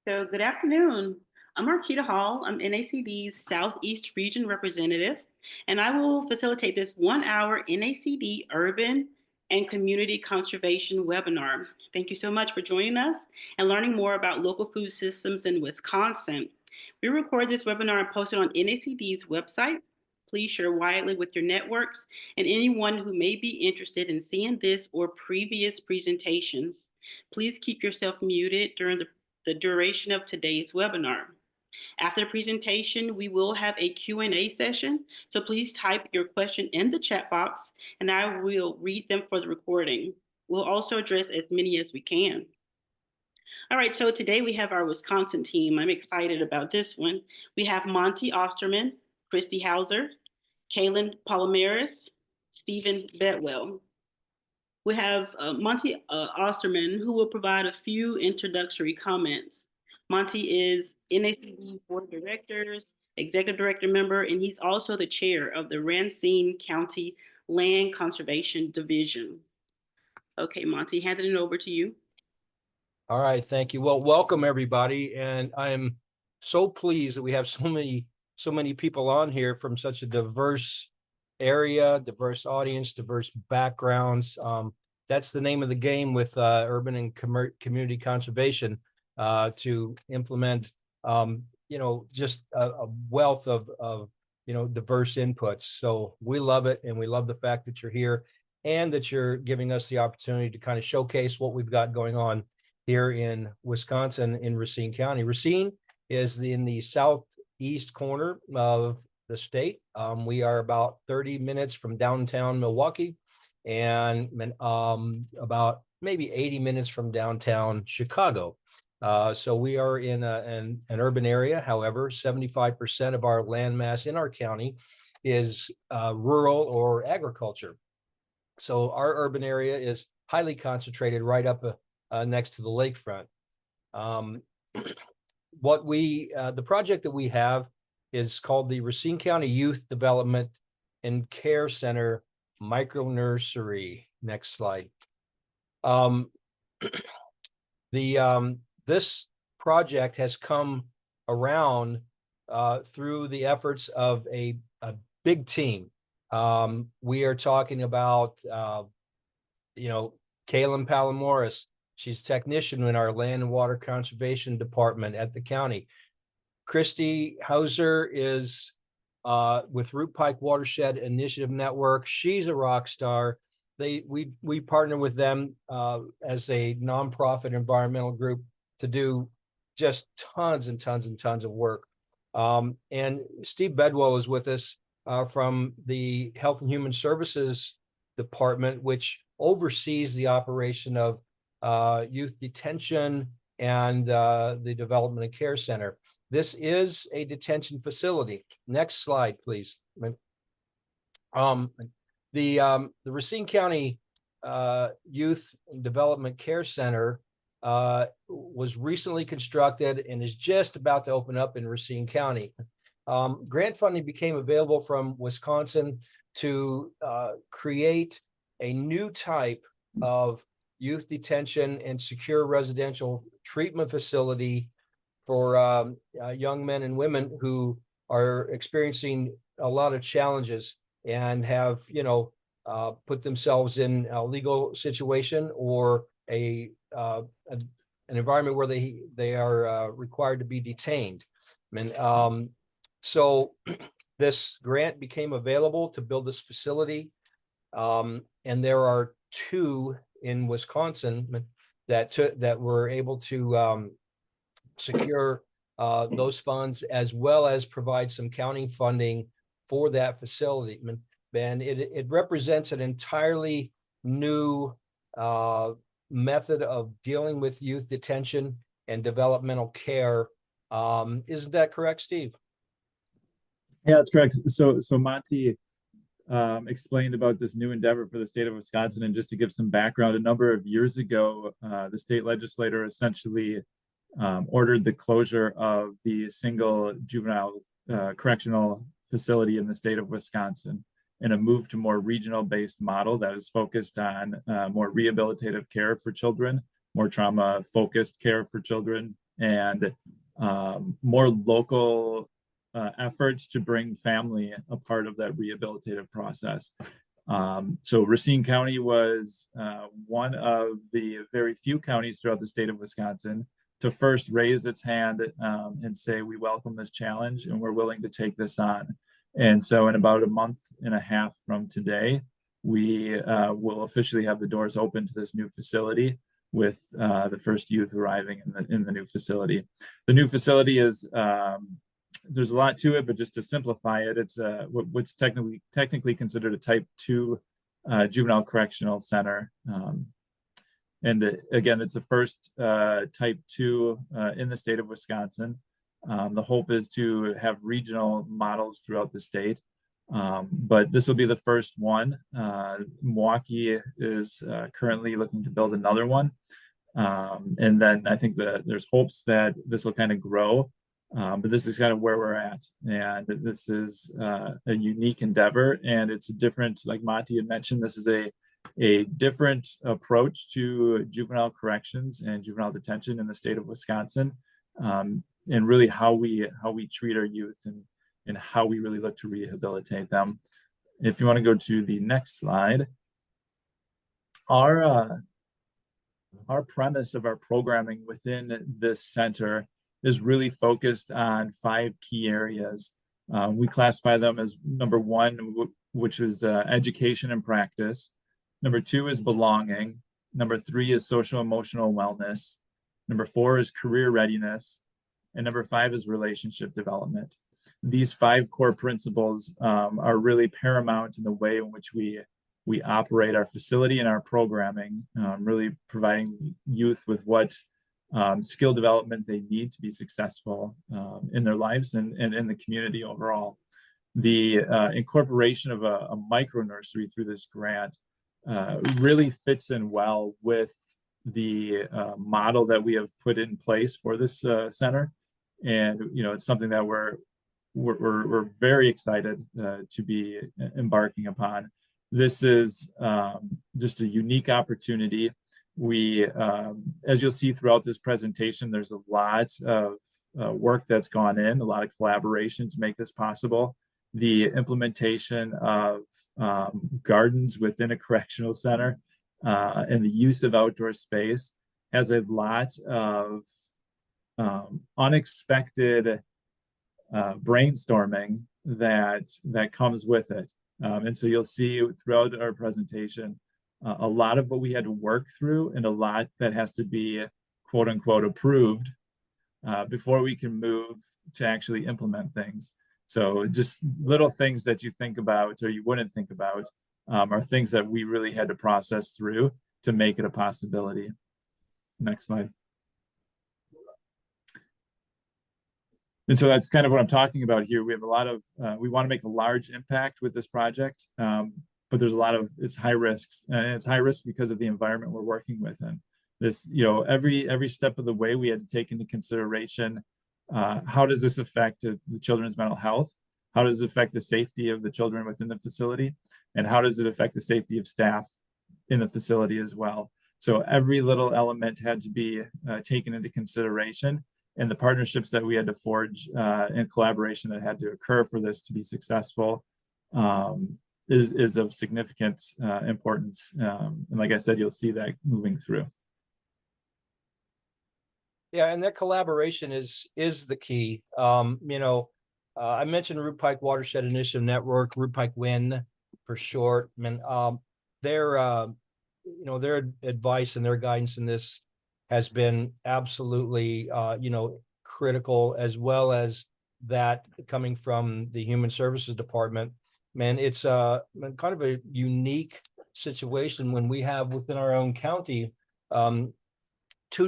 So, good afternoon. I'm Marquita Hall. I'm NACD's Southeast Region Representative, and I will facilitate this 1 hour NACD Urban and Community Conservation webinar. Thank you so much for joining us and learning more about local food systems in Wisconsin. We record this webinar and post it on NACD's website. Please share widely with your networks and anyone who may be interested in seeing this or previous presentations. Please keep yourself muted during the duration of today's webinar. After the presentation, we will have a Q&A session, so please type your question in the chat box and I will read them for the recording. We'll also address as many as we can. All right, so today we have our Wisconsin team. I'm excited about this one. We have Monte Osterman, Kristine Heuser, Kaylin Palomares, Stephen Bedwell. We have Monte Osterman, who will provide a few introductory comments. Monte is NACD's Board of Directors, Executive Director member, and he's also the chair of the Racine County Land Conservation Division. Okay, Monte, handing it over to you. All right, thank you. Well, welcome everybody, and I am so pleased that we have so many people on here from such a diverse area, diverse audience, diverse backgrounds. That's the name of the game with urban and community conservation, to implement, just a wealth of diverse inputs. So we love it, and we love the fact that you're here and that you're giving us the opportunity to kind of showcase what we've got going on here in Wisconsin in Racine County. Racine is in the southeast corner of the state. We are about 30 minutes from downtown Milwaukee and about maybe 80 minutes from downtown Chicago. So we are in an urban area. However, 75% of our land mass in our county is rural or agriculture. So our urban area is highly concentrated right up next to the lakefront. The project that we have is called the Racine County Youth Development and Care Center micro-nursery. Next slide. This project has come around through the efforts of a big team. We are talking about, Kaylin Palomares. She's a technician in our Land and Water Conservation Department at the county. Kristine Heuser is with Root Pike Watershed Initiative Network. She's a rock star. We partner with them as a nonprofit environmental group to do just tons and tons and tons of work. And Steve Bedwell is with us from the Health and Human Services Department, which oversees the operation of youth detention and the Development and Care Center. This is a detention facility. Next slide, please. The Racine County Youth Development Care Center was recently constructed and is just about to open up in Racine County. Grant funding became available from Wisconsin to create a new type of youth detention and secure residential treatment facility for young men and women who are experiencing a lot of challenges and have, put themselves in a legal situation or an environment where they are required to be detained. So this grant became available to build this facility, and there are two in Wisconsin that were able to secure those funds, as well as provide some county funding for that facility. And it represents an entirely new method of dealing with youth detention and developmental care. Isn't that correct, Steve? Yeah, that's correct. So Monte explained about this new endeavor for the state of Wisconsin. And just to give some background, a number of years ago, the state legislator essentially ordered the closure of the single juvenile correctional facility in the state of Wisconsin in a move to more regional-based model that is focused on more rehabilitative care for children, more trauma-focused care for children, and more local efforts to bring family a part of that rehabilitative process. So Racine County was one of the very few counties throughout the state of Wisconsin to first raise its hand and say, we welcome this challenge and we're willing to take this on. And so in about a month and a half from today, we will officially have the doors open to this new facility with the first youth arriving in the new facility. The new facility is, there's a lot to it, but just to simplify it, it's what's technically considered a type 2 juvenile correctional center. And again, it's the first type 2 in the state of Wisconsin. The hope is to have regional models throughout the state, but this will be the first one. Milwaukee is currently looking to build another one. And then I think that there's hopes that this will kind of grow, but this is kind of where we're at. And this is a unique endeavor, and it's a different, like Monte had mentioned, this is a different approach to juvenile corrections and juvenile detention in the state of Wisconsin, and really how we treat our youth and how we really look to rehabilitate them. If you want to go to the next slide, our premise of our programming within this center is really focused on 5 key areas. We classify them as number 1, which is education and practice. Number 2 is belonging. Number 3 is social emotional wellness. Number 4 is career readiness. And number 5 is relationship development. These 5 core principles are really paramount in the way in which we operate our facility and our programming, really providing youth with what skill development they need to be successful in their lives and in the community overall. The incorporation of a micro-nursery through this grant really fits in well with the model that we have put in place for this center. And, it's something that we're very excited to be embarking upon. This is just a unique opportunity. We, as you'll see throughout this presentation, there's a lot of work that's gone in, a lot of collaboration to make this possible. The implementation of gardens within a correctional center and the use of outdoor space has a lot of unexpected brainstorming that comes with it. And so you'll see throughout our presentation a lot of what we had to work through and a lot that has to be quote unquote approved before we can move to actually implement things. So just little things that you think about or you wouldn't think about are things that we really had to process through to make it a possibility. Next slide. And so that's kind of what I'm talking about here. We have a lot of, we want to make a large impact with this project, but there's a lot of, it's high risks, and it's high risk because of the environment we're working within. This, every step of the way we had to take into consideration, how does this affect the children's mental health? How does it affect the safety of the children within the facility? And how does it affect the safety of staff in the facility as well? So every little element had to be taken into consideration. And the partnerships that we had to forge and collaboration that had to occur for this to be successful is of significant importance. And like I said, you'll see that moving through. Yeah, and that collaboration is the key. I mentioned Root Pike Watershed Initiative Network, Root Pike WIN for short. I mean, their advice and their guidance in this has been absolutely, critical, as well as that coming from the Human Services Department. Man, it's kind of a unique situation when we have within our own county 2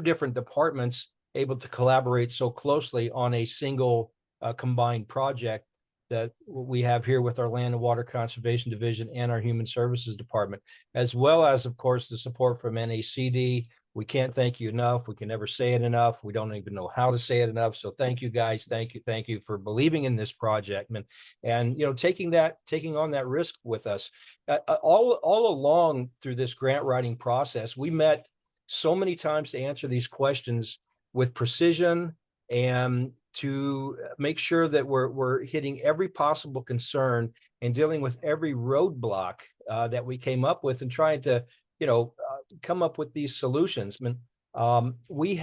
different departments able to collaborate so closely on a single combined project that we have here with our Land and Water Conservation Division and our Human Services Department, as well as, of course, the support from NACD. We can't thank you enough. We can never say it enough. We don't even know how to say it enough. So thank you guys. Thank you for believing in this project, and taking on that risk with us. All along through this grant writing process, we met so many times to answer these questions with precision and to make sure that we're hitting every possible concern and dealing with every roadblock that we came up with and trying to, come up with these solutions. I mean, we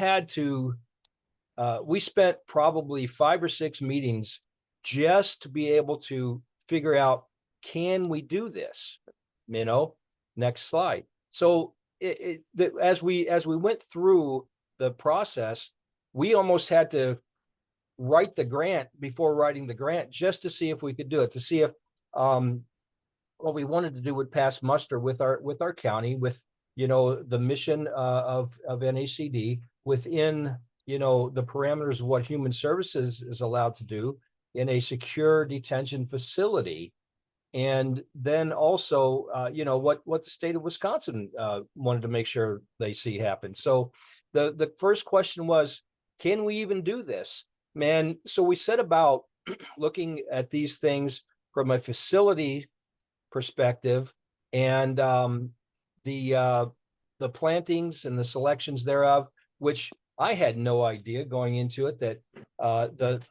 spent probably 5 or 6 meetings just to be able to figure out, can we do this? Next slide. So as we went through the process, we almost had to write the grant before writing the grant just to see if we could do it, to see if what we wanted to do would pass muster with our county, with the mission of NACD within the parameters of what human services is allowed to do in a secure detention facility. And then also, what the state of Wisconsin wanted to make sure they see happen. So the first question was, can we even do this? Man, so we set about looking at these things from a facility perspective, and the plantings and the selections thereof, which I had no idea going into it that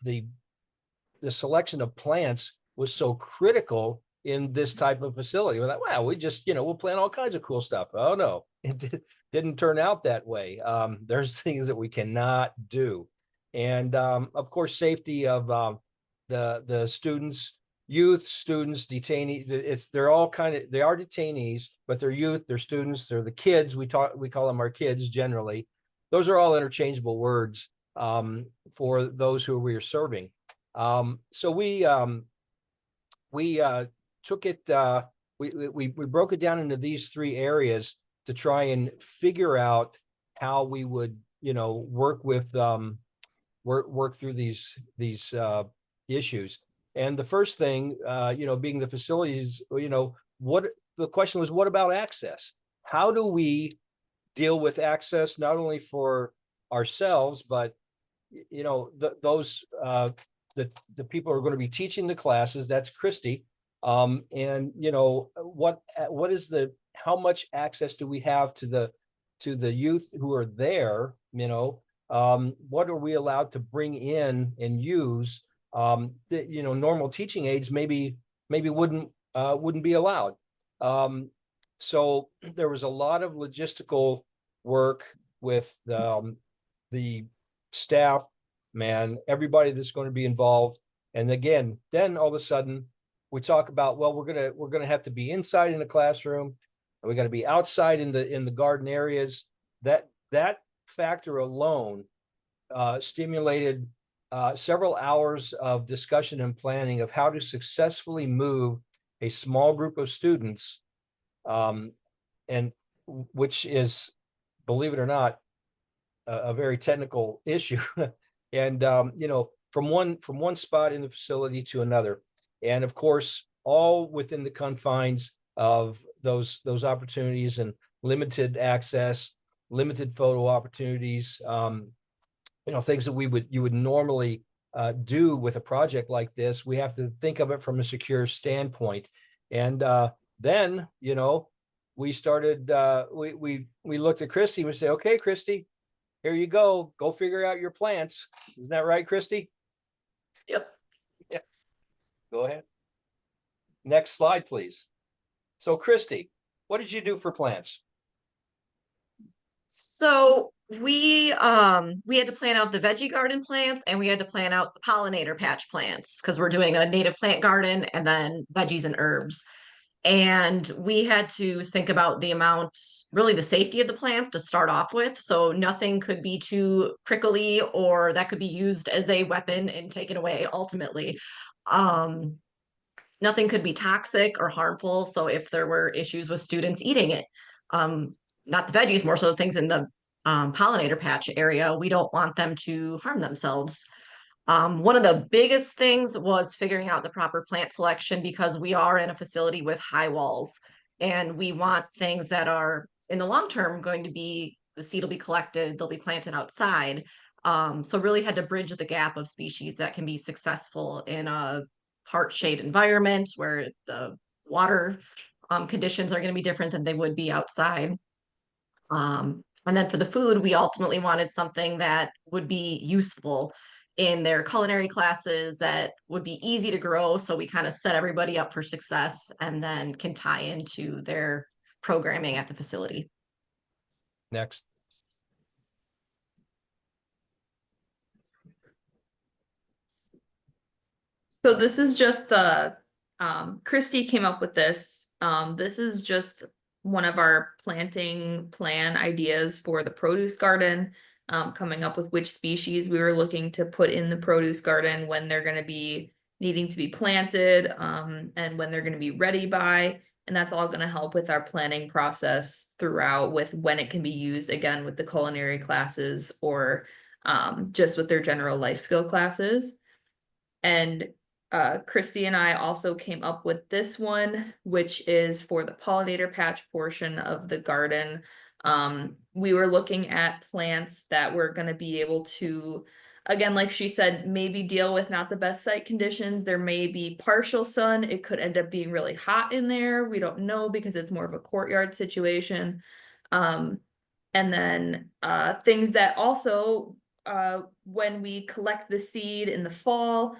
the selection of plants was so critical in this type of facility. We're like, wow, we just, we'll plant all kinds of cool stuff. Oh no, it didn't turn out that way. There's things that we cannot do. And of course, safety of the students, youth, students, detainees. They are detainees, but they're youth, they're students, they're the kids. We call them our kids generally. Those are all interchangeable words for those who we are serving. So we took it, we broke it down into these 3 areas to try and figure out how we would, work with, work through these issues. And the first thing, being the facilities, what the question was, what about access? How do we deal with access, not only for ourselves, but, those, the people who are going to be teaching the classes, that's Christy. And what is how much access do we have to the youth who are there? What are we allowed to bring in and use that normal teaching aids maybe wouldn't be allowed. So there was a lot of logistical work with the staff, everybody that's going to be involved. And again, then all of a sudden we talk about, well, we're gonna have to be inside in the classroom, and we got to be outside in the garden areas. That factor alone stimulated several hours of discussion and planning of how to successfully move a small group of students, and which is, believe it or not, a very technical issue. And from one spot in the facility to another, and of course, all within the confines of those opportunities and limited access, limited photo opportunities. Things that you would normally do with a project like this. We have to think of it from a secure standpoint. And then, we started, we looked at Christy and we say, okay, Christy, here you go figure out your plants. Isn't that right, Christy? Yep. Yeah. Go ahead. Next slide, please. So Christy, what did you do for plants? So we had to plan out the veggie garden plants, and we had to plan out the pollinator patch plants, because we're doing a native plant garden and then veggies and herbs. And we had to think about the amount, really the safety of the plants to start off with. So nothing could be too prickly, or that could be used as a weapon and taken away ultimately. Nothing could be toxic or harmful. So if there were issues with students eating it, not the veggies, more so the things in the pollinator patch area, we don't want them to harm themselves. One of the biggest things was figuring out the proper plant selection, because we are in a facility with high walls, and we want things that are in the long term going to be, the seed will be collected, they'll be planted outside. So really had to bridge the gap of species that can be successful in a part shade environment where the water conditions are going to be different than they would be outside. And then for the food, we ultimately wanted something that would be useful in their culinary classes that would be easy to grow. So we kind of set everybody up for success and then can tie into their programming at the facility. Next. So this is just Christy came up with this. This is just one of our planting plan ideas for the produce garden. Coming up with which species we were looking to put in the produce garden, when they're going to be needing to be planted, and when they're going to be ready by. And that's all going to help with our planning process throughout, with when it can be used, again, with the culinary classes, or just with their general life skill classes. And Christy and I also came up with this one, which is for the pollinator patch portion of the garden. We were looking at plants that were going to be able to, again, like she said, maybe deal with not the best site conditions. There may be partial sun. It could end up being really hot in there. We don't know, because it's more of a courtyard situation. And then things that also, when we collect the seed in the fall,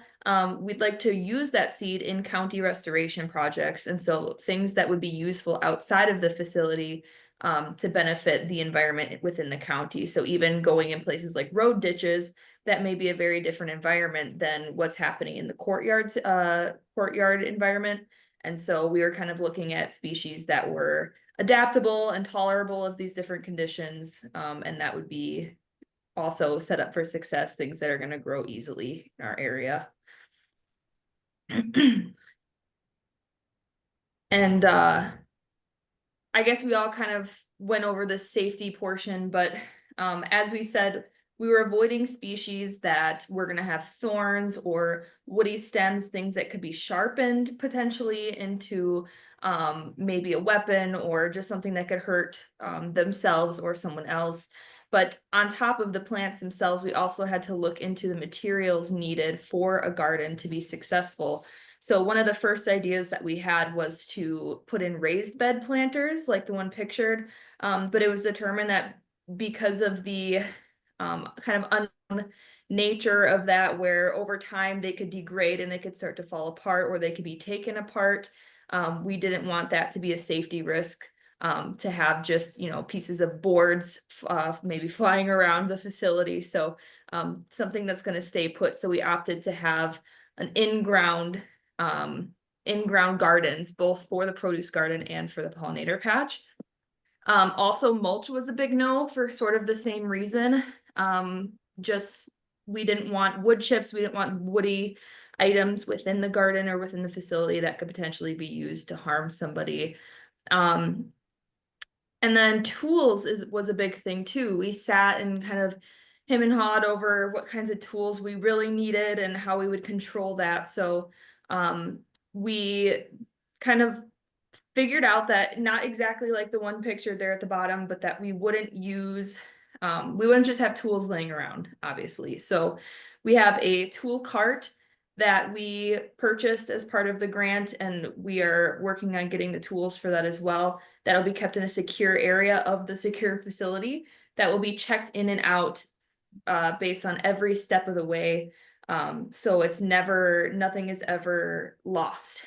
we'd like to use that seed in county restoration projects. And so things that would be useful outside of the facility to benefit the environment within the county. So even going in places like road ditches, that may be a very different environment than what's happening in the courtyard environment. And so we were kind of looking at species that were adaptable and tolerable of these different conditions. And that would be also set up for success, things that are going to grow easily in our area. And I guess we all kind of went over the safety portion, but as we said, we were avoiding species that were going to have thorns or woody stems, things that could be sharpened potentially into maybe a weapon, or just something that could hurt themselves or someone else. But on top of the plants themselves, we also had to look into the materials needed for a garden to be successful. So one of the first ideas that we had was to put in raised bed planters, like the one pictured. But it was determined that because of the kind of nature of that, where over time they could degrade and they could start to fall apart, or they could be taken apart, we didn't want that to be a safety risk. To have just, pieces of boards maybe flying around the facility. So something that's going to stay put. So we opted to have an in-ground gardens, both for the produce garden and for the pollinator patch. Also, mulch was a big no for sort of the same reason. Just, we didn't want wood chips. We didn't want woody items within the garden or within the facility that could potentially be used to harm somebody. And then tools was a big thing too. We sat and kind of him and hawed over what kinds of tools we really needed and how we would control that. So we kind of figured out that, not exactly like the one picture there at the bottom, but that we wouldn't just have tools laying around, obviously. So we have a tool cart that we purchased as part of the grant, and we are working on getting the tools for that as well. That'll be kept in a secure area of the secure facility that will be checked in and out based on every step of the way. So it's nothing is ever lost.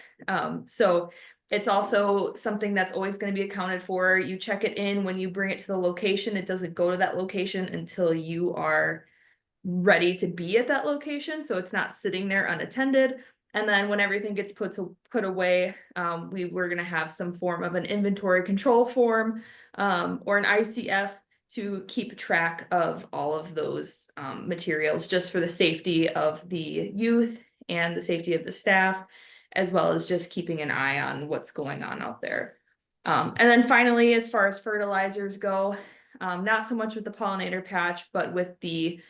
So it's also something that's always going to be accounted for. You check it in when you bring it to the location. It doesn't go to that location until you are ready to be at that location. So it's not sitting there unattended. And then when everything gets put away, we're going to have some form of an inventory control form or an ICF to keep track of all of those materials, just for the safety of the youth and the safety of the staff, as well as just keeping an eye on what's going on out there. And then finally, as far as fertilizers go, not so much with the pollinator patch, but with the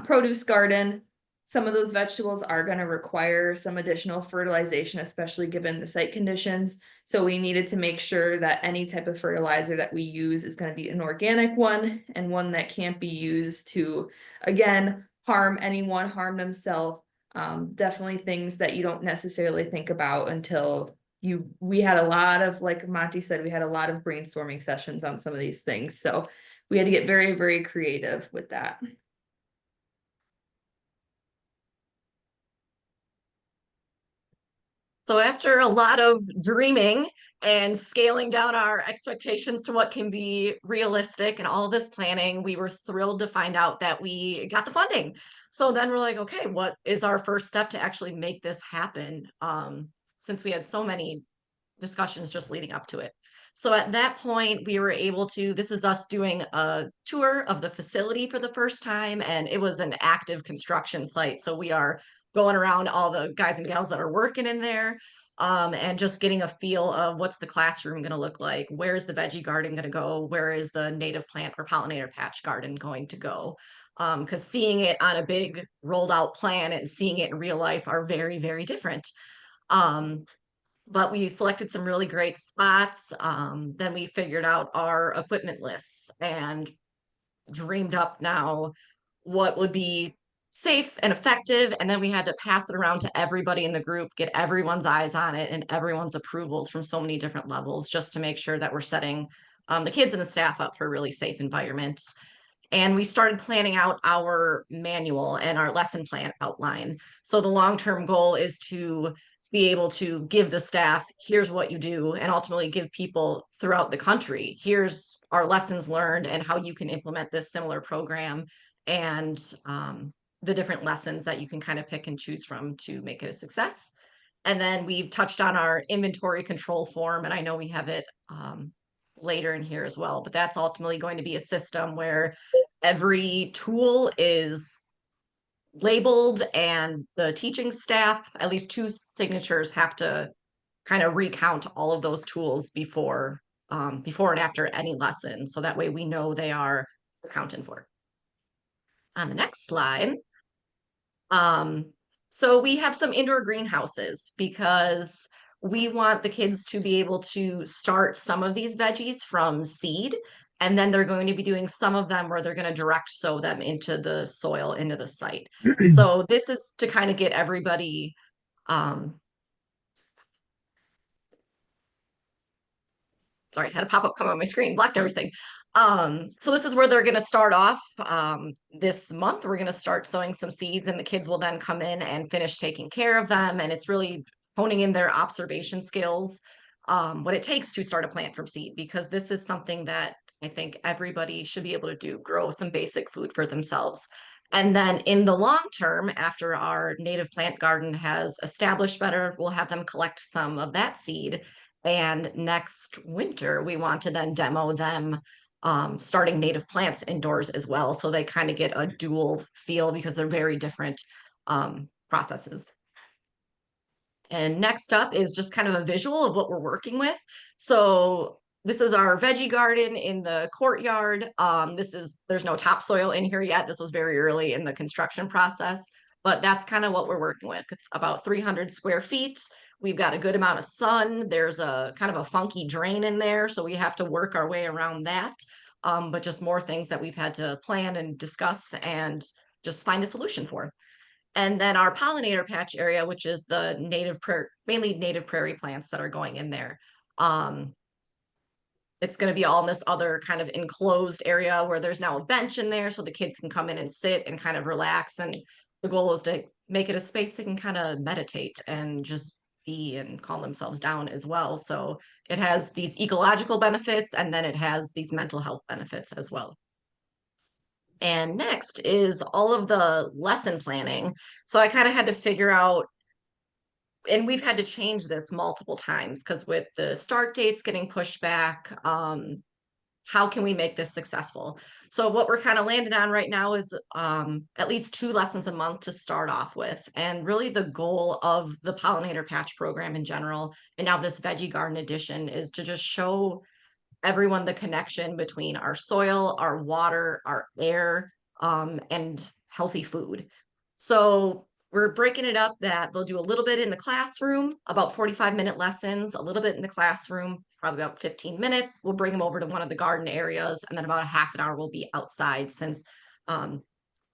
produce garden, some of those vegetables are going to require some additional fertilization, especially given the site conditions. So we needed to make sure that any type of fertilizer that we use is going to be an organic one, and one that can't be used to, again, harm anyone, harm themselves. Definitely things that you don't necessarily think about until we had a lot of, like Monte said, we had a lot of brainstorming sessions on some of these things. So we had to get very, very creative with that. So after a lot of dreaming and scaling down our expectations to what can be realistic and all this planning, we were thrilled to find out that we got the funding. So then we're like, okay, what is our first step to actually make this happen? Since we had so many discussions just leading up to it. So at that point, we were able to, this is us doing a tour of the facility for the first time, and it was an active construction site. So we are going around all the guys and gals that are working in there, and just getting a feel of what's the classroom going to look like, where's the veggie garden going to go, where is the native plant or pollinator patch garden going to go. Because seeing it on a big rolled out plan and seeing it in real life are very, very different. But we selected some really great spots. Then we figured out our equipment lists and dreamed up now what would be safe and effective. And then we had to pass it around to everybody in the group, get everyone's eyes on it and everyone's approvals from so many different levels, just to make sure that we're setting the kids and the staff up for really safe environments. And we started planning out our manual and our lesson plan outline. So the long-term goal is to be able to give the staff, here's what you do, and ultimately give people throughout the country, here's our lessons learned and how you can implement this similar program, and the different lessons that you can kind of pick and choose from to make it a success. And then we've touched on our inventory control form, and I know we have it later in here as well, but that's ultimately going to be a system where every tool is labeled and the teaching staff, at least 2 signatures, have to kind of recount all of those tools before and after any lesson. So that way we know they are accounted for. On the next slide, so we have some indoor greenhouses because we want the kids to be able to start some of these veggies from seed, and then they're going to be doing some of them where they're going to direct sow them into the soil, into the site. So this is to kind of get everybody, sorry, I had a pop-up come on my screen, blocked everything. So this is where they're going to start off. This month, we're going to start sowing some seeds, and the kids will then come in and finish taking care of them. And it's really honing in their observation skills, what it takes to start a plant from seed, because this is something that I think everybody should be able to do, grow some basic food for themselves. And then in the long term, after our native plant garden has established better, we'll have them collect some of that seed. And next winter, we want to then demo them starting native plants indoors as well. So they kind of get a dual feel because they're very different processes. And next up is just kind of a visual of what we're working with. So this is our veggie garden in the courtyard. There's no topsoil in here yet. This was very early in the construction process, but that's kind of what we're working with. About 300 square feet. We've got a good amount of sun. There's a kind of a funky drain in there, so we have to work our way around that. But just more things that we've had to plan and discuss and just find a solution for. And then our pollinator patch area, which is the mainly native prairie plants that are going in there. It's going to be all in this other kind of enclosed area where there's now a bench in there so the kids can come in and sit and kind of relax. And the goal is to make it a space they can kind of meditate and just be and calm themselves down as well. So it has these ecological benefits, and then it has these mental health benefits as well. And next is all of the lesson planning. So I kind of had to figure out, and we've had to change this multiple times because with the start dates getting pushed back, how can we make this successful? So what we're kind of landed on right now is at least 2 lessons a month to start off with. And really the goal of the pollinator patch program in general, and now this veggie garden edition, is to just show everyone the connection between our soil, our water, our air, and healthy food. So we're breaking it up that they'll do a little bit in the classroom, about 45-minute lessons, a little bit in the classroom, probably about 15 minutes. We'll bring them over to one of the garden areas, and then about a half an hour will be outside, since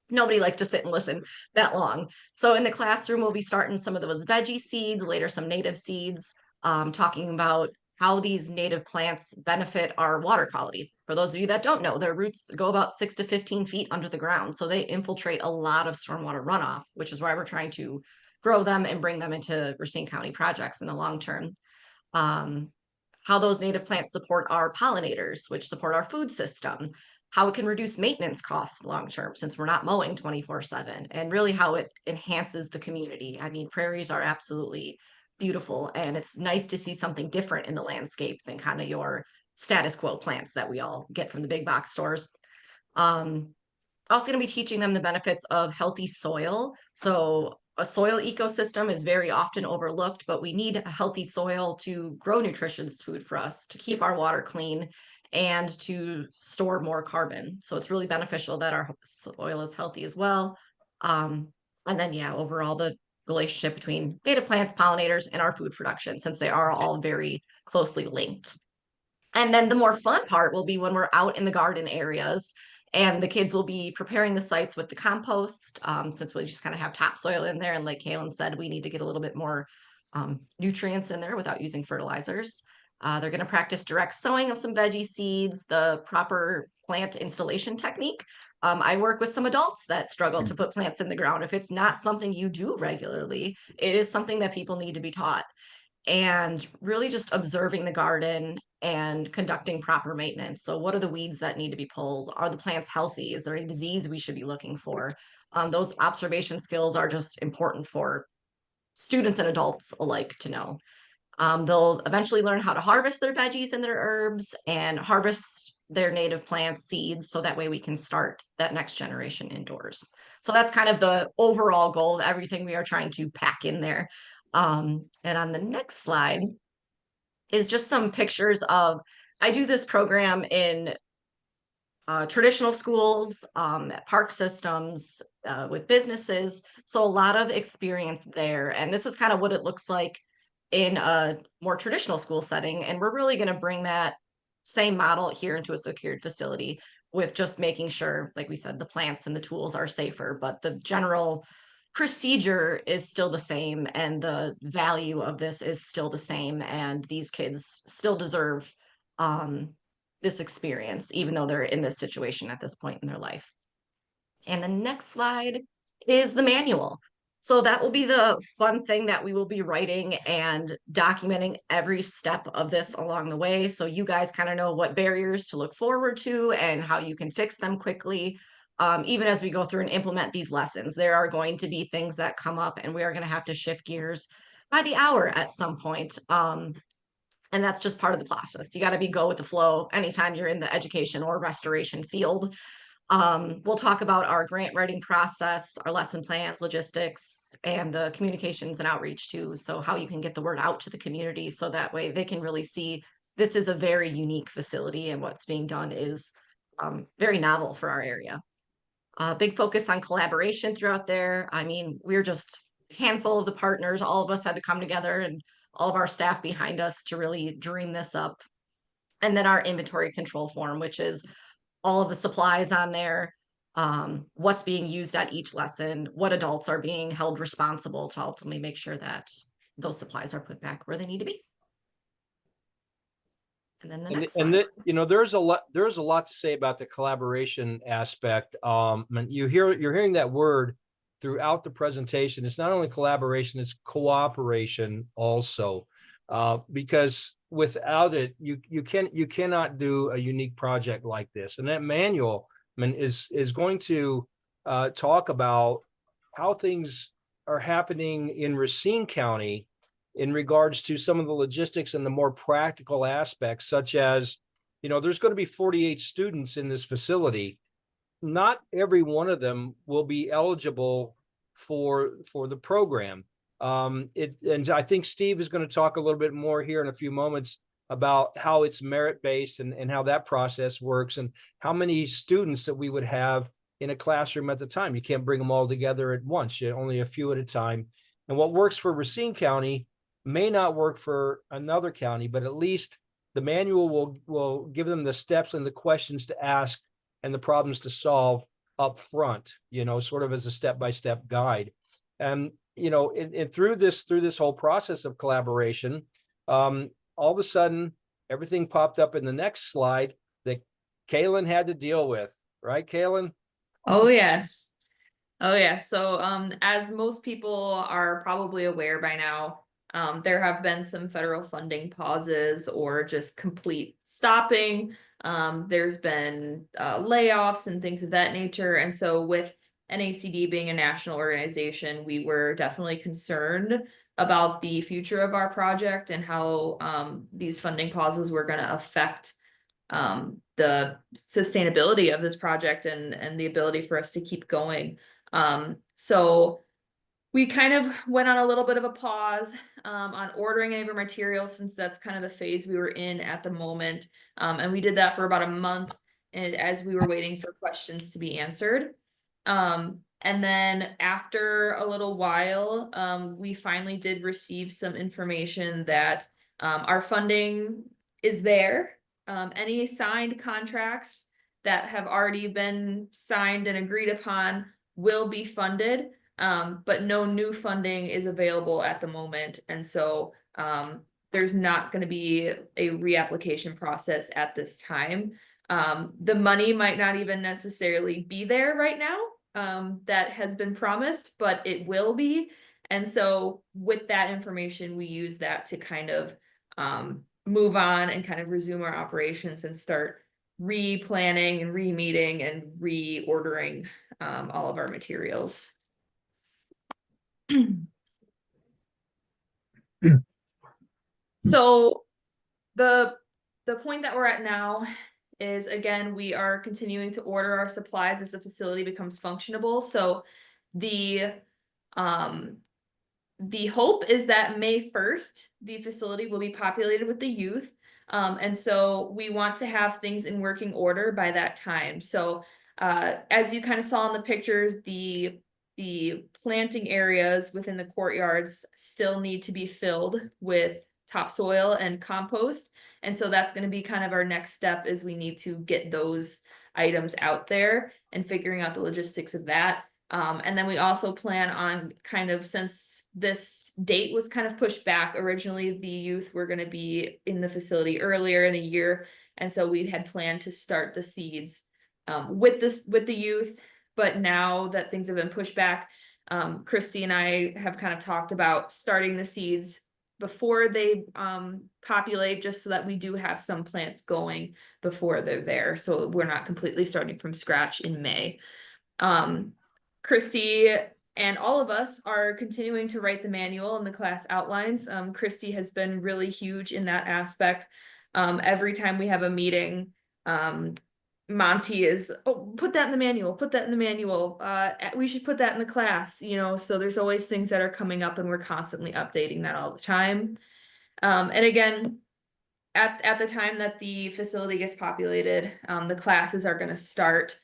nobody likes to sit and listen that long. So in the classroom, we'll be starting some of those veggie seeds, later some native seeds, talking about how these native plants benefit our water quality. For those of you that don't know, their roots go about 6 to 15 feet under the ground. So they infiltrate a lot of stormwater runoff, which is why we're trying to grow them and bring them into Racine County projects in the long term. How those native plants support our pollinators, which support our food system, how it can reduce maintenance costs long term since we're not mowing 24/7, and really how it enhances the community. I mean, prairies are absolutely beautiful, and it's nice to see something different in the landscape than kind of your status quo plants that we all get from the big box stores. Also going to be teaching them the benefits of healthy soil. So a soil ecosystem is very often overlooked, but we need a healthy soil to grow nutritious food for us, to keep our water clean, and to store more carbon. So it's really beneficial that our soil is healthy as well. And then, yeah, overall, the relationship between native plants, pollinators, and our food production, since they are all very closely linked. And then the more fun part will be when we're out in the garden areas and the kids will be preparing the sites with the compost, since we just kind of have topsoil in there. And like Kaylin said, we need to get a little bit more nutrients in there without using fertilizers. They're going to practice direct sowing of some veggie seeds, the proper plant installation technique. I work with some adults that struggle to put plants in the ground. If it's not something you do regularly, it is something that people need to be taught. And really just observing the garden and conducting proper maintenance. So what are the weeds that need to be pulled? Are the plants healthy? Is there any disease we should be looking for? Those observation skills are just important for students and adults alike to know. They'll eventually learn how to harvest their veggies and their herbs and harvest their native plants seeds, so that way we can start that next generation indoors. So that's kind of the overall goal of everything we are trying to pack in there. And on the next slide is just some pictures of, I do this program in traditional schools, park systems, with businesses. So a lot of experience there. And this is kind of what it looks like in a more traditional school setting. And we're really going to bring that same model here into a secured facility with just making sure, like we said, the plants and the tools are safer, but the general procedure is still the same and the value of this is still the same. And these kids still deserve this experience, even though they're in this situation at this point in their life. And the next slide is the manual. So that will be the fun thing that we will be writing and documenting every step of this along the way. So you guys kind of know what barriers to look forward to and how you can fix them quickly. Even as we go through and implement these lessons, there are going to be things that come up and we are going to have to shift gears by the hour at some point. And that's just part of the process. You got to go with the flow anytime you're in the education or restoration field. We'll talk about our grant writing process, our lesson plans, logistics, and the communications and outreach too. So how you can get the word out to the community so that way they can really see this is a very unique facility and what's being done is very novel for our area. Big focus on collaboration throughout there. I mean, we're just a handful of the partners. All of us had to come together and all of our staff behind us to really dream this up. And then our inventory control form, which is all of the supplies on there, what's being used at each lesson, what adults are being held responsible to ultimately make sure that those supplies are put back where they need to be. And then the next slide. You know, there's a lot to say about the collaboration aspect. And you're hearing that word throughout the presentation. It's not only collaboration, it's cooperation also, because without it, you cannot do a unique project like this. And that manual, I mean, is going to talk about how things are happening in Racine County in regards to some of the logistics and the more practical aspects, such as, you know, there's going to be 48 students in this facility. Not every one of them will be eligible for the program. And I think Steve is going to talk a little bit more here in a few moments about how it's merit-based and how that process works and how many students that we would have in a classroom at the time. You can't bring them all together at once, only a few at a time. And what works for Racine County may not work for another county, but at least the manual will give them the steps and the questions to ask and the problems to solve up front, you know, sort of as a step-by-step guide. And, you know, and through this whole process of collaboration, all of a sudden, everything popped up in the next slide that Kaylin had to deal with, right, Kaylin? Oh, yes. Oh yeah, so as most people are probably aware by now, there have been some federal funding pauses or just complete stopping. There's been layoffs and things of that nature. And so with NACD being a national organization, we were definitely concerned about the future of our project and how these funding pauses were going to affect the sustainability of this project and the ability for us to keep going. So we kind of went on a little bit of a pause on ordering any of our materials, since that's kind of the phase we were in at the moment. And we did that for about a month, and as we were waiting for questions to be answered. And then after a little while, we finally did receive some information that our funding is there. Any signed contracts that have already been signed and agreed upon will be funded, but no new funding is available at the moment. And so there's not going to be a reapplication process at this time. The money might not even necessarily be there right now, that has been promised, but it will be. And so with that information, we use that to kind of move on and kind of resume our operations and start re-planning and re-meeting and reordering all of our materials. So the point that we're at now is, again, we are continuing to order our supplies as the facility becomes functionable. So the hope is that May 1st, the facility will be populated with the youth. And so we want to have things in working order by that time. So as you kind of saw in the pictures, the planting areas within the courtyards still need to be filled with topsoil and compost. And so that's going to be kind of our next step, is we need to get those items out there and figuring out the logistics of that. And then we also plan on kind of, since this date was kind of pushed back, originally the youth were going to be in the facility earlier in the year. And so we had planned to start the seeds with the youth. But now that things have been pushed back, Christy and I have kind of talked about starting the seeds before they populate, just so that we do have some plants going before they're there. So we're not completely starting from scratch in May. Christy and all of us are continuing to write the manual and the class outlines. Christy has been really huge in that aspect. Every time we have a meeting, Monte is, oh, put that in the manual, put that in the manual. We should put that in the class, you know, so there's always things that are coming up and we're constantly updating that all the time. And again, at the time that the facility gets populated, the classes are going to start.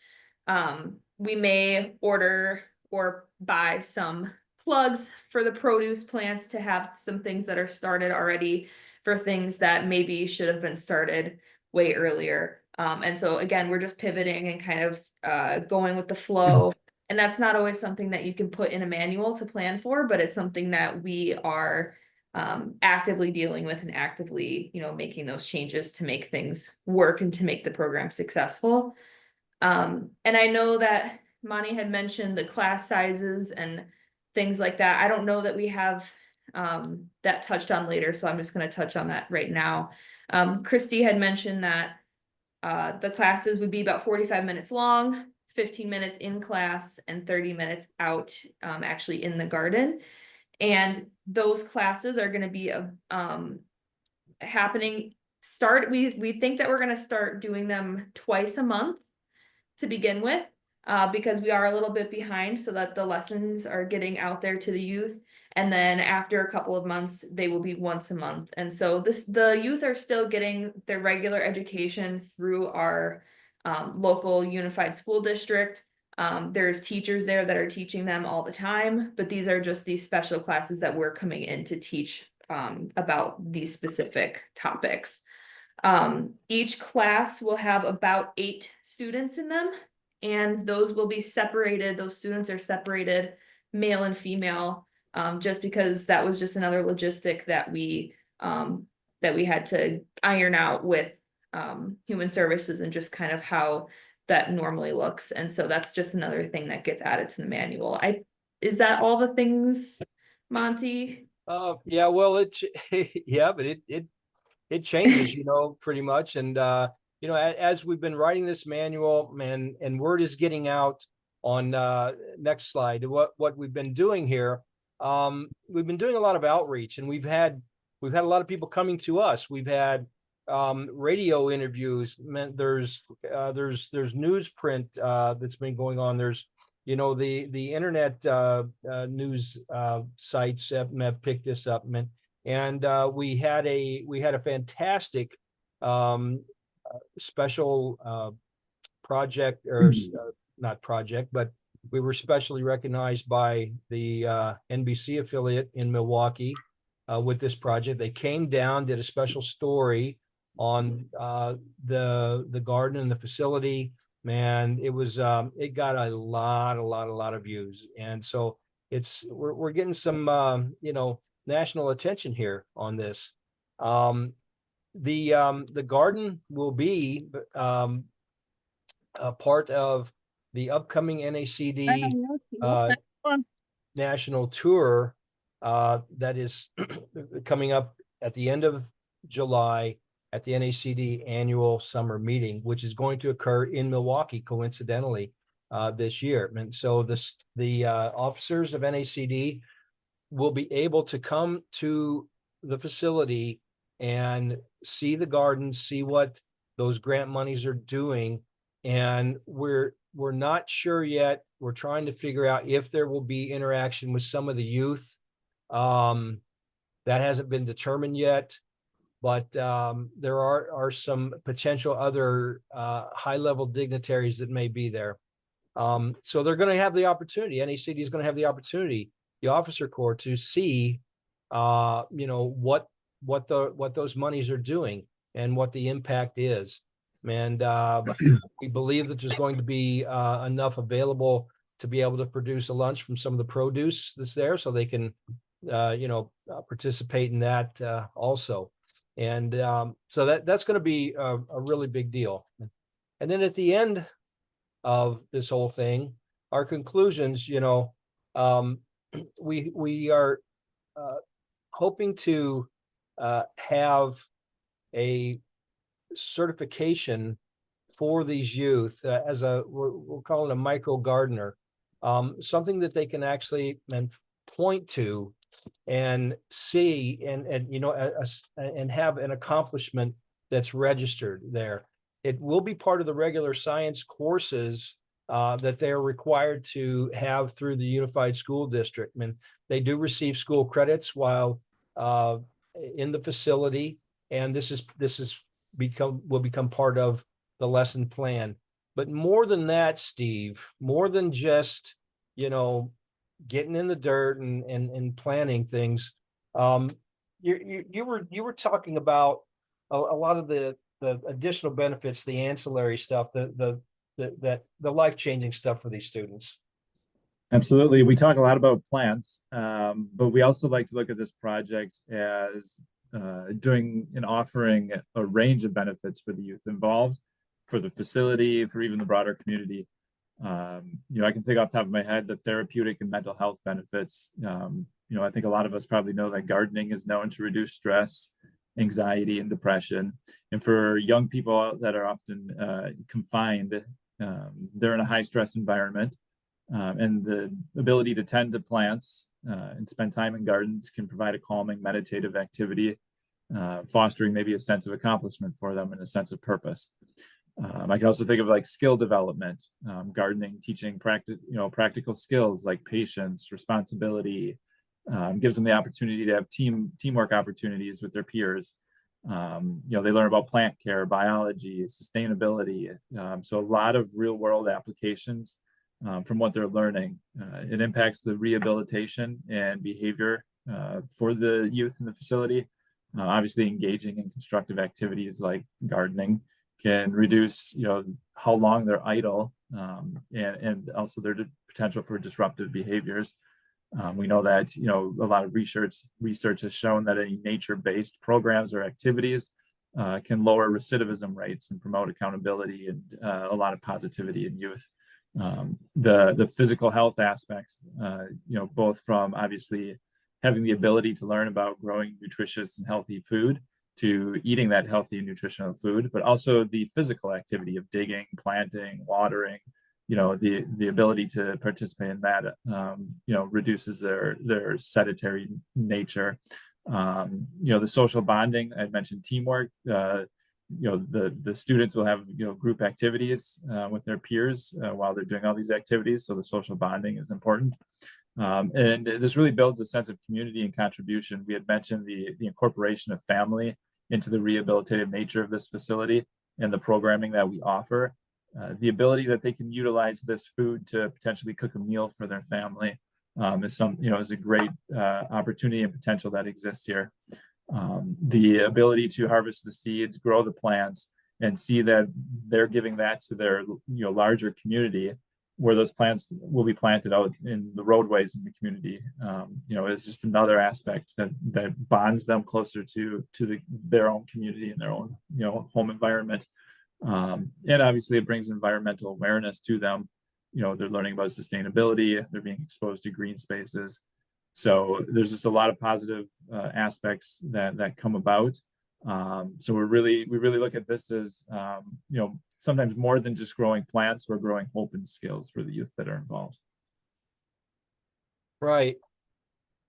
We may order or buy some plugs for the produce plants to have some things that are started already for things that maybe should have been started way earlier. And so again, we're just pivoting and kind of going with the flow. And that's not always something that you can put in a manual to plan for, but it's something that we are actively dealing with and actively, you know, making those changes to make things work and to make the program successful. And I know that Monty had mentioned the class sizes and things like that. I don't know that we have that touched on later, so I'm just going to touch on that right now. Christy had mentioned that the classes would be about 45 minutes long, 15 minutes in class, and 30 minutes out, actually in the garden. And those classes are going to be happening. We think that we're going to start doing them twice a month to begin with, because we are a little bit behind, so that the lessons are getting out there to the youth. And then after a couple of months, they will be once a month. And so the youth are still getting their regular education through our local unified school district. There's teachers there that are teaching them all the time, but these are just these special classes that we're coming in to teach about these specific topics. Each class will have about 8 students in them, and those will be separated. Those students are separated, male and female, just because that was just another logistic that we had to iron out with human services, and just kind of how that normally looks. And so that's just another thing that gets added to the manual. Is that all the things, Monty? Yeah, well, yeah, but it changes, pretty much. And, as we've been writing this manual, man, and word is getting out on, next slide, what we've been doing here. We've been doing a lot of outreach, and we've had a lot of people coming to us. We've had, radio interviews. There's newsprint, that's been going on. There's, the internet, news, sites have picked this up, and we had a fantastic special project, or not project, but we were specially recognized by the NBC affiliate in Milwaukee with this project. They came down, did a special story on the garden and the facility. Man, it was it got a lot of views, and so we're getting some national attention here on this. The garden will be a part of the upcoming NACD national tour that is coming up at the end of July at the NACD annual summer meeting, which is going to occur in Milwaukee, coincidentally, this year. And so the officers of NACD will be able to come to the facility and see the garden, see what those grant monies are doing. And we're not sure yet. We're trying to figure out if there will be interaction with some of the youth. That hasn't been determined yet, but there are some potential other high-level dignitaries that may be there. So they're going to have the opportunity. NACD is going to have the opportunity, the officer corps, to see, what those monies are doing and what the impact is. And we believe that there's going to be enough available to be able to produce a lunch from some of the produce that's there, so they can, participate in that also. And so that's going to be a really big deal. And then at the end of this whole thing, our conclusions, we are hoping to have a certification for these youth as we'll call it a micro gardener, something that they can actually point to and see and have an accomplishment that's registered there. It will be part of the regular science courses that they're required to have through the Unified School District. I mean, they do receive school credits while in the facility, and will become part of the lesson plan. But more than that, Steve, more than just getting in the dirt and planting things, you were talking about a lot of the additional benefits, the ancillary stuff, the life-changing stuff for these students. Absolutely. We talk a lot about plants, but we also like to look at this project as doing and offering a range of benefits for the youth involved, for the facility, for even the broader community. I can think off the top of my head the therapeutic and mental health benefits. I think a lot of us probably know that gardening is known to reduce stress, anxiety, and depression. And for young people that are often confined, they're in a high stress environment. And the ability to tend to plants and spend time in gardens can provide a calming, meditative activity, fostering maybe a sense of accomplishment for them and a sense of purpose. I can also think of like skill development, gardening, teaching practical skills like patience, responsibility, gives them the opportunity to have teamwork opportunities with their peers. They learn about plant care, biology, sustainability. So a lot of real world applications from what they're learning. It impacts the rehabilitation and behavior for the youth in the facility. Obviously, engaging in constructive activities like gardening can reduce, how long they're idle, and also their potential for disruptive behaviors. We know that, a lot of research has shown that any nature-based programs or activities can lower recidivism rates and promote accountability and a lot of positivity in youth. The physical health aspects, both from obviously having the ability to learn about growing nutritious and healthy food to eating that healthy and nutritional food, but also the physical activity of digging, planting, watering, the ability to participate in that, reduces their sedentary nature. The social bonding, I mentioned teamwork. The students will have group activities with their peers while they're doing all these activities, so the social bonding is important. And this really builds a sense of community and contribution. We had mentioned the incorporation of family into the rehabilitative nature of this facility and the programming that we offer. The ability that they can utilize this food to potentially cook a meal for their family is a great opportunity and potential that exists here. The ability to harvest the seeds, grow the plants, and see that they're giving that to their larger community, where those plants will be planted out in the roadways in the community, is just another aspect that bonds them closer to their own community and their own home environment. And obviously it brings environmental awareness to them. They're learning about sustainability, they're being exposed to green spaces. So there's just a lot of positive aspects that come about. So we really look at this as, sometimes more than just growing plants, we're growing hope and skills for the youth that are involved. Right.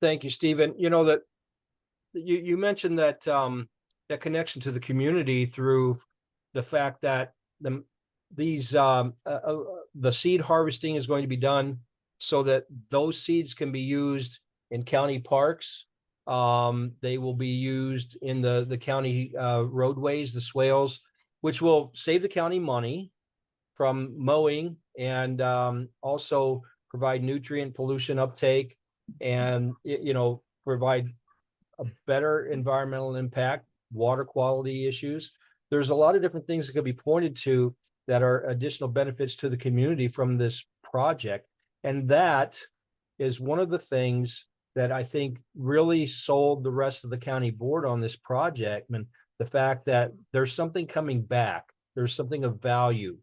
Thank you, Stephen. That you mentioned that that connection to the community through the fact that the seed harvesting is going to be done so that those seeds can be used in county parks. They will be used in the county roadways, the swales, which will save the county money from mowing and also provide nutrient pollution uptake and, provide a better environmental impact, water quality issues. There's a lot of different things that could be pointed to that are additional benefits to the community from this project. And that is one of the things that I think really sold the rest of the county board on this project. And the fact that there's something coming back, there's something of value.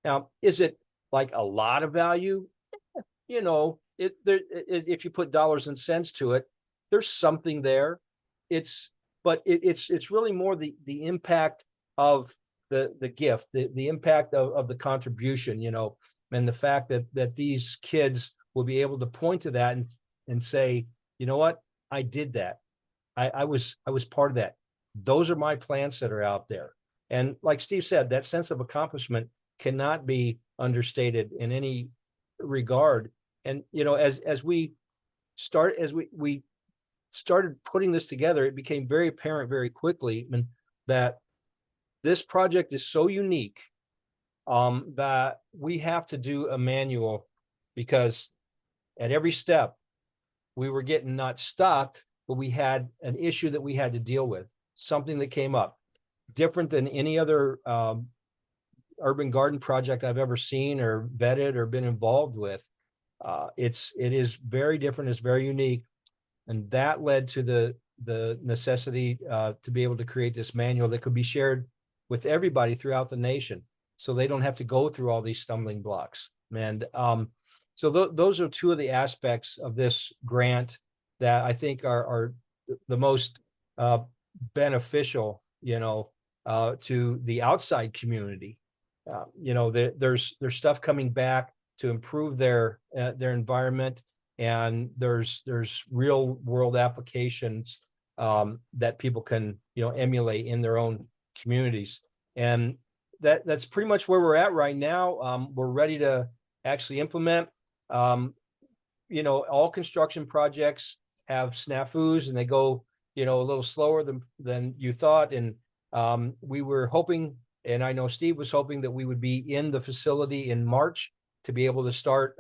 Now, is it like a lot of value? If you put dollars and cents to it, there's something there. It's really more the impact of the gift, the impact of the contribution, and the fact that these kids will be able to point to that and say, you know what, I did that. I was part of that. Those are my plants that are out there. And like Steve said, that sense of accomplishment cannot be understated in any regard. And, as we started putting this together, it became very apparent very quickly that this project is so unique that we have to do a manual, because at every step we were getting not stopped, but we had an issue that we had to deal with, something that came up different than any other urban garden project I've ever seen or vetted or been involved with. It is very different. It's very unique. And that led to the necessity to be able to create this manual that could be shared with everybody throughout the nation, so they don't have to go through all these stumbling blocks. And so those are two of the aspects of this grant that I think are the most beneficial, to the outside community. There's stuff coming back to improve their environment, and there's real world applications that people can emulate in their own communities. And that's pretty much where we're at right now. We're ready to actually implement. All construction projects have snafus, and they go a little slower than you thought. And we were hoping, and I know Steve was hoping, that we would be in the facility in March to be able to start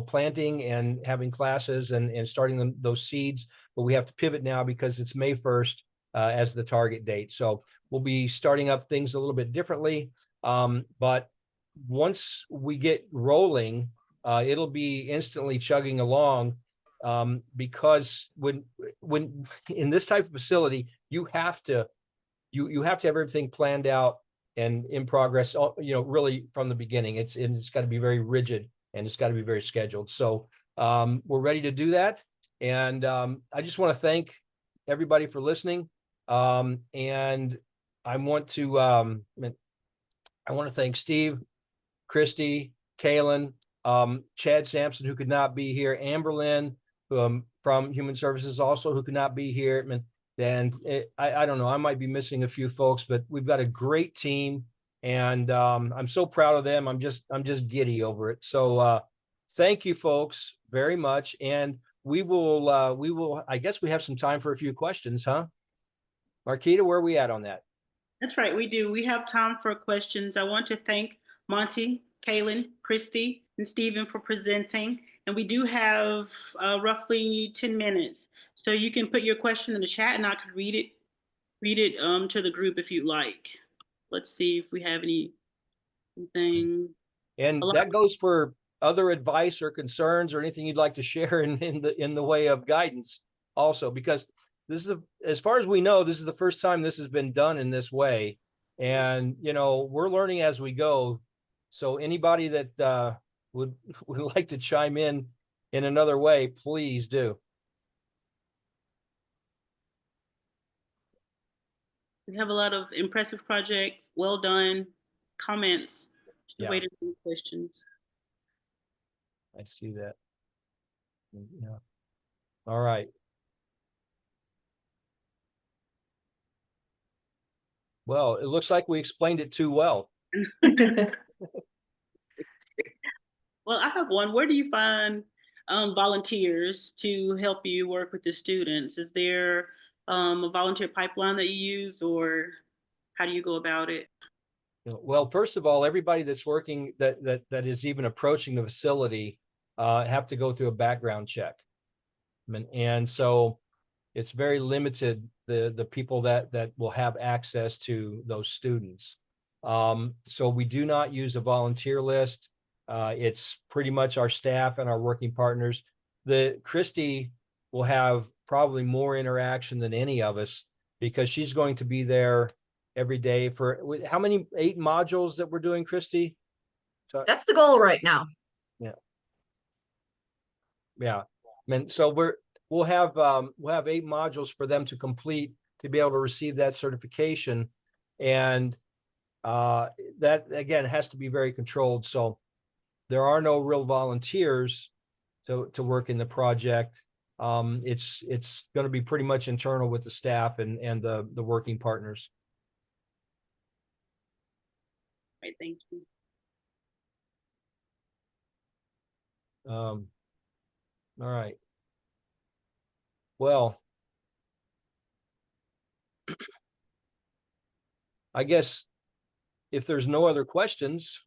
planting and having classes and starting those seeds. But we have to pivot now because it's May 1st as the target date. So we'll be starting up things a little bit differently. But once we get rolling, it'll be instantly chugging along, because when in this type of facility, you have to you have to have everything planned out and in progress, really from the beginning. It's got to be very rigid and it's got to be very scheduled. So we're ready to do that. And I just want to thank everybody for listening. And I want to thank Steve, Christy, Kaylin, Chad Simpson, who could not be here, Amberlynn from Human Services also, who could not be here. And I don't know, I might be missing a few folks, but we've got a great team, and I'm so proud of them. I'm just giddy over it. So thank you folks very much. And we will, I guess we have some time for a few questions, huh? Marquita, where are we at on that? That's right, we do. We have time for questions. I want to thank Monte, Kaylin, Christy, and Stephen for presenting. And we do have roughly 10 minutes. So you can put your question in the chat and I could read it to the group if you'd like. Let's see if we have anything. And that goes for other advice or concerns or anything you'd like to share in the way of guidance also, because this is, as far as we know, this is the first time this has been done in this way. And, we're learning as we go. So anybody that would like to chime in another way, please do. We have a lot of impressive projects, well done, comments, just waiting for questions. I see that. Yeah. All right. Well, it looks like we explained it too well. Well, I have one. Where do you find volunteers to help you work with the students? Is there a volunteer pipeline that you use, or how do you go about it? Well, first of all, everybody that's working that is even approaching the facility have to go through a background check. And so it's very limited, the people that will have access to those students. So we do not use a volunteer list. It's pretty much our staff and our working partners. Christy will have probably more interaction than any of us because she's going to be there every day for how many 8 modules that we're doing, Christy? So, That's the goal right now. Yeah. So we'll have 8 modules for them to complete to be able to receive that certification. And that again has to be very controlled. So there are no real volunteers to work in the project. It's going to be pretty much internal with the staff and the working partners. Right, thank you. All right. Well, I guess if there's no other questions,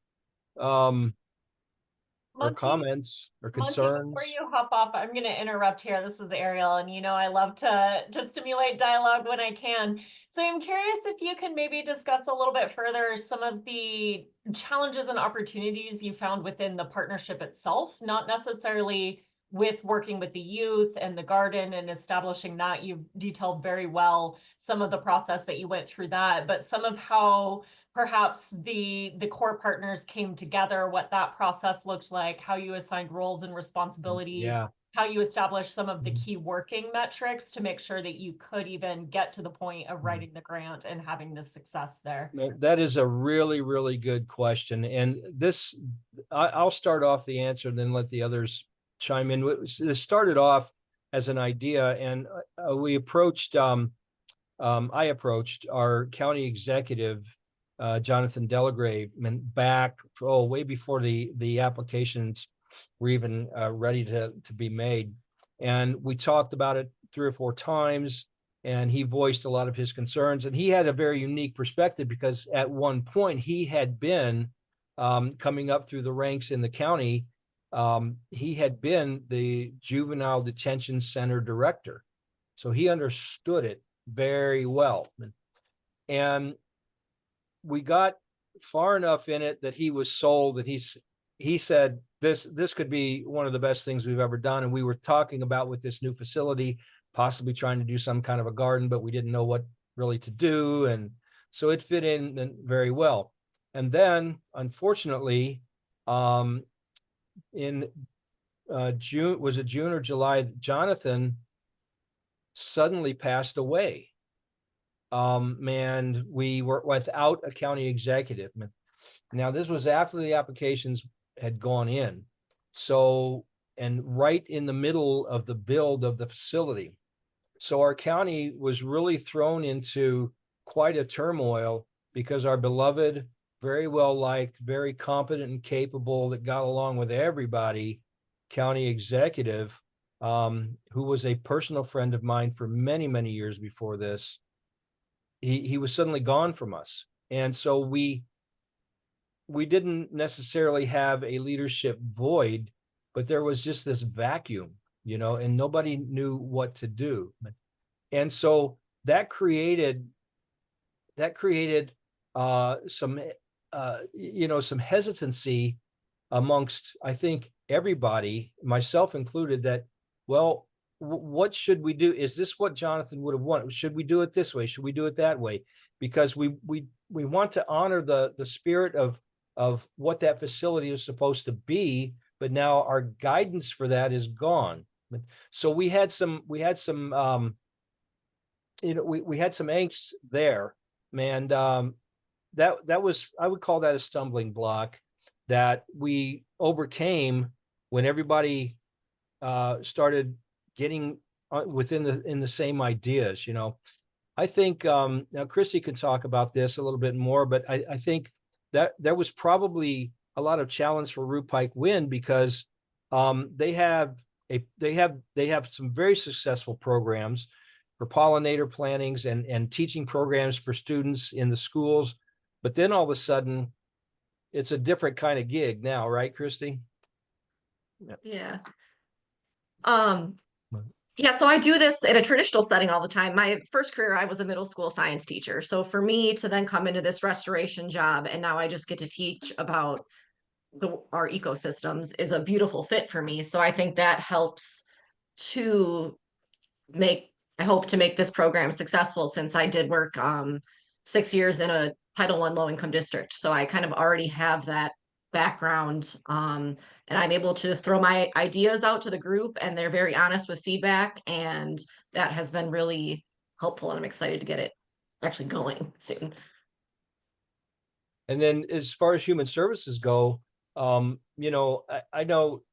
or comments or concerns. Monte, before you hop off, I'm going to interrupt here. This is Ariel, and I love to stimulate dialogue when I can. So I'm curious if you can maybe discuss a little bit further some of the challenges and opportunities you found within the partnership itself, not necessarily with working with the youth and the garden and establishing that. You've detailed very well some of the process that you went through that, but some of how perhaps the core partners came together, what that process looked like, how you assigned roles and responsibilities, how you established some of the key working metrics to make sure that you could even get to the point of writing the grant and having the success there. That is a really, really good question. And this, I'll start off the answer and then let the others chime in. It started off as an idea, and I approached our county executive, Jonathan Delagrave, back way before the applications were even ready to be made. And we talked about it 3 or 4 times, and he voiced a lot of his concerns. And he had a very unique perspective because at one point he had been coming up through the ranks in the county. He had been the juvenile detention center director. So he understood it very well. And we got far enough in it that he was sold that he said this could be one of the best things we've ever done. And we were talking about with this new facility, possibly trying to do some kind of a garden, but we didn't know what really to do. And so it fit in very well. And then, unfortunately, in June, was it June or July, Jonathan suddenly passed away. And we were without a county executive. Now, this was after the applications had gone in. So, and right in the middle of the build of the facility. So our county was really thrown into quite a turmoil because our beloved, very well liked, very competent and capable, that got along with everybody, county executive, who was a personal friend of mine for many, many years before this, he was suddenly gone from us. And so we didn't necessarily have a leadership void, but there was just this vacuum, and nobody knew what to do. And so that created some hesitancy amongst, I think, everybody, myself included, that, well, what should we do? Is this what Jonathan would have wanted? Should we do it this way? Should we do it that way? Because we want to honor the spirit of what that facility is supposed to be, but now our guidance for that is gone. So we had some angst there, and that was, I would call that a stumbling block that we overcame when everybody started getting in the same ideas. I think now Christy can talk about this a little bit more, but I think that there was probably a lot of challenge for Root Pike Wind, because they have some very successful programs for pollinator plantings and teaching programs for students in the schools. But then all of a sudden, it's a different kind of gig now, right, Christy? Yeah. Yeah, so I do this in a traditional setting all the time. My first career, I was a middle school science teacher. So for me to then come into this restoration job, and now I just get to teach about our ecosystems, is a beautiful fit for me. So I think that helps to I hope to make this program successful, since I did work 6 years in a Title I low-income district. So I kind of already have that background, and I'm able to throw my ideas out to the group, and they're very honest with feedback, and that has been really helpful, and I'm excited to get it actually going soon. And then as far as human services go, I know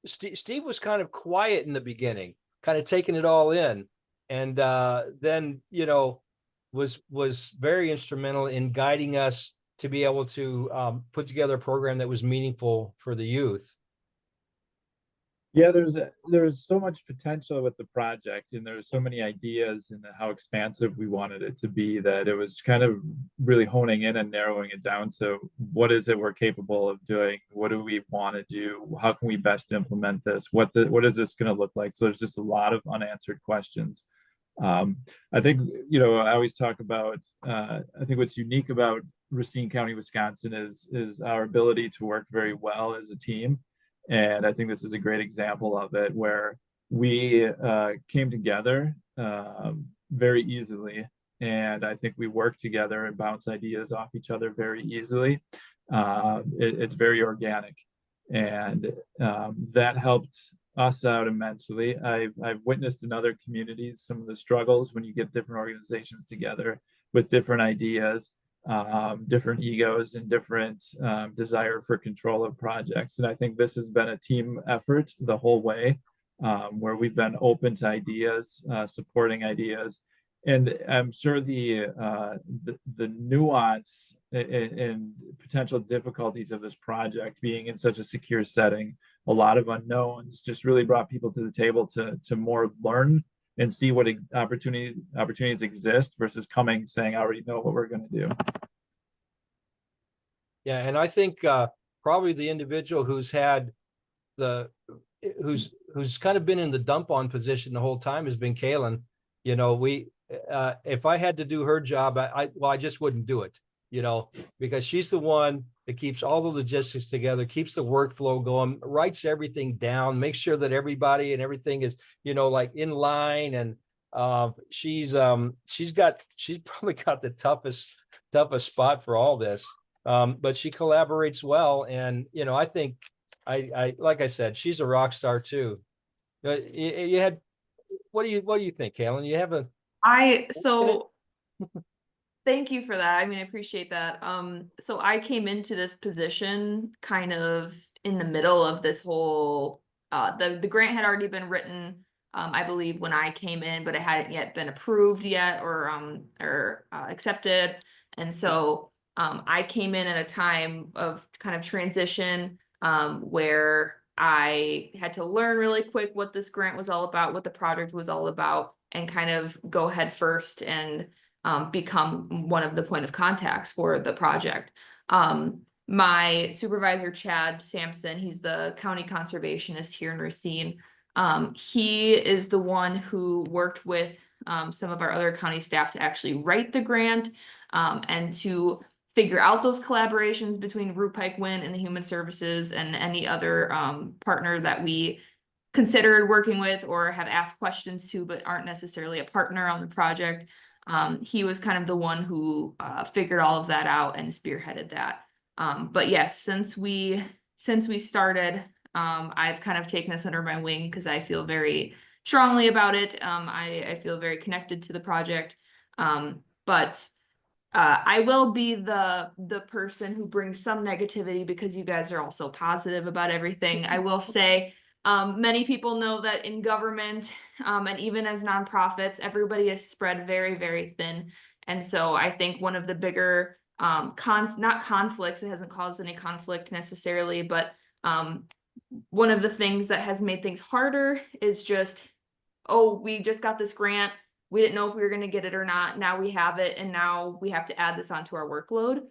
Steve was kind of quiet in the beginning, kind of taking it all in, and then was very instrumental in guiding us to be able to put together a program that was meaningful for the youth. Yeah, there's so much potential with the project, and there's so many ideas and how expansive we wanted it to be, that it was kind of really honing in and narrowing it down to what is it we're capable of doing, what do we want to do, how can we best implement this, what is this going to look like. So there's just a lot of unanswered questions. I think I always talk about I think what's unique about Racine County, Wisconsin is our ability to work very well as a team. And I think this is a great example of it, where we came together very easily. And I think we work together and bounce ideas off each other very easily. It's very organic. And that helped us out immensely. I've witnessed in other communities some of the struggles when you get different organizations together with different ideas, different egos, and different desire for control of projects. And I think this has been a team effort the whole way, where we've been open to ideas, supporting ideas. And I'm sure the nuance and potential difficulties of this project being in such a secure setting, a lot of unknowns, just really brought people to the table to more learn and see what opportunities exist, versus coming saying, I already know what we're going to do. Yeah, and I think probably the individual who's kind of been in the dump on position the whole time has been Kaylin. If I had to do her job, I just wouldn't do it, because she's the one that keeps all the logistics together, keeps the workflow going, writes everything down, makes sure that everybody and everything is, like in line. And She's probably got the toughest spot for all this. But she collaborates well, and I think I like I said, she's a rock star too. You had what do you think, Kaylin? You have a so thank you for that. I mean, I appreciate that. So I came into this position kind of in the middle of this whole the grant had already been written, I believe, when I came in, but it hadn't yet been approved yet or accepted. And so I came in at a time of kind of transition where I had to learn really quick what this grant was all about, what the project was all about, and kind of go head first and become one of the point of contacts for the project. My supervisor, Chad Simpson, he's the county conservationist here in Racine. He is the one who worked with some of our other county staff to actually write the grant and to figure out those collaborations between Root Pike Wind and the Human Services and any other partner that we considered working with or have asked questions to, but aren't necessarily a partner on the project. He was kind of the one who figured all of that out and spearheaded that. But yes, since we started, I've kind of taken this under my wing because I feel very strongly about it. I feel very connected to the project. But I will be the person who brings some negativity because you guys are all so positive about everything. I will say, many people know that in government, and even as nonprofits, everybody is spread very, very thin. And so I think one of the bigger not conflicts, it hasn't caused any conflict necessarily, but one of the things that has made things harder is just, oh, we just got this grant. We didn't know if we were going to get it or not. Now we have it, and now we have to add this onto our workload.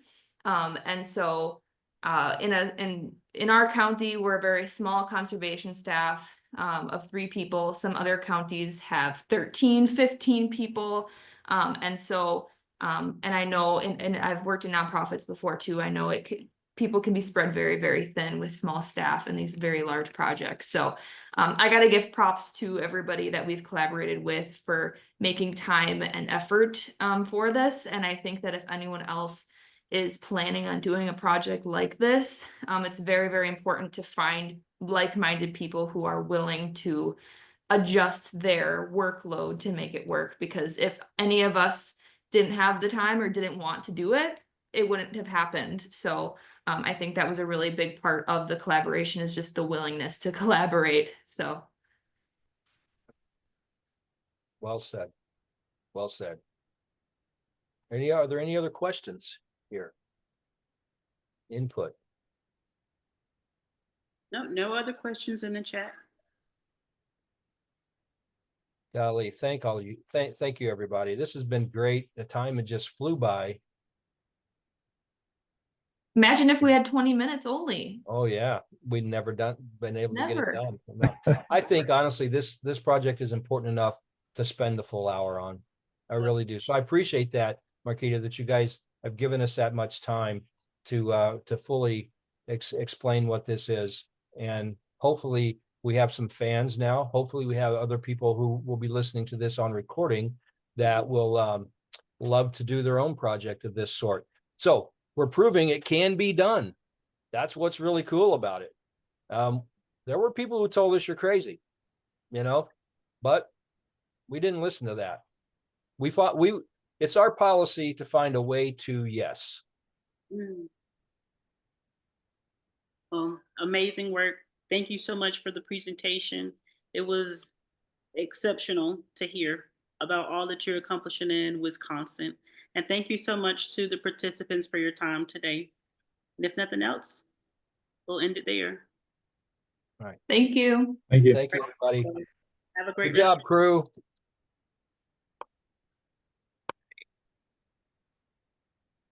And so in our county, we're a very small conservation staff of 3 people. Some other counties have 13, 15 people. And so, and I know, and I've worked in nonprofits before too. I know people can be spread very, very thin with small staff in these very large projects. So I got to give props to everybody that we've collaborated with for making time and effort for this. And I think that if anyone else is planning on doing a project like this, it's very, very important to find like-minded people who are willing to adjust their workload to make it work. Because if any of us didn't have the time or didn't want to do it, it wouldn't have happened. So I think that was a really big part of the collaboration, is just the willingness to collaborate. So. Well said. Well said. Are there any other questions here? Input? No other questions in the chat. Golly, thank all you. Thank you, everybody. This has been great. The time had just flew by. Imagine if we had 20 minutes only. Oh yeah, we'd never been able to get it Never. done. No. I think honestly, this project is important enough to spend the full hour on. I really do. So I appreciate that, Marquita, that you guys have given us that much time to fully explain what this is. And hopefully we have some fans now. Hopefully we have other people who will be listening to this on recording that will love to do their own project of this sort. So we're proving it can be done. That's what's really cool about it. There were people who told us you're crazy, but we didn't listen to that. It's our policy to find a way to yes. Well, amazing work. Thank you so much for the presentation. It was exceptional to hear about all that you're accomplishing in Wisconsin. And thank you so much to the participants for your time today. And if nothing else, we'll end it there. All right. Thank you. Thank you. Thank you, everybody. Have a great Good job, crew.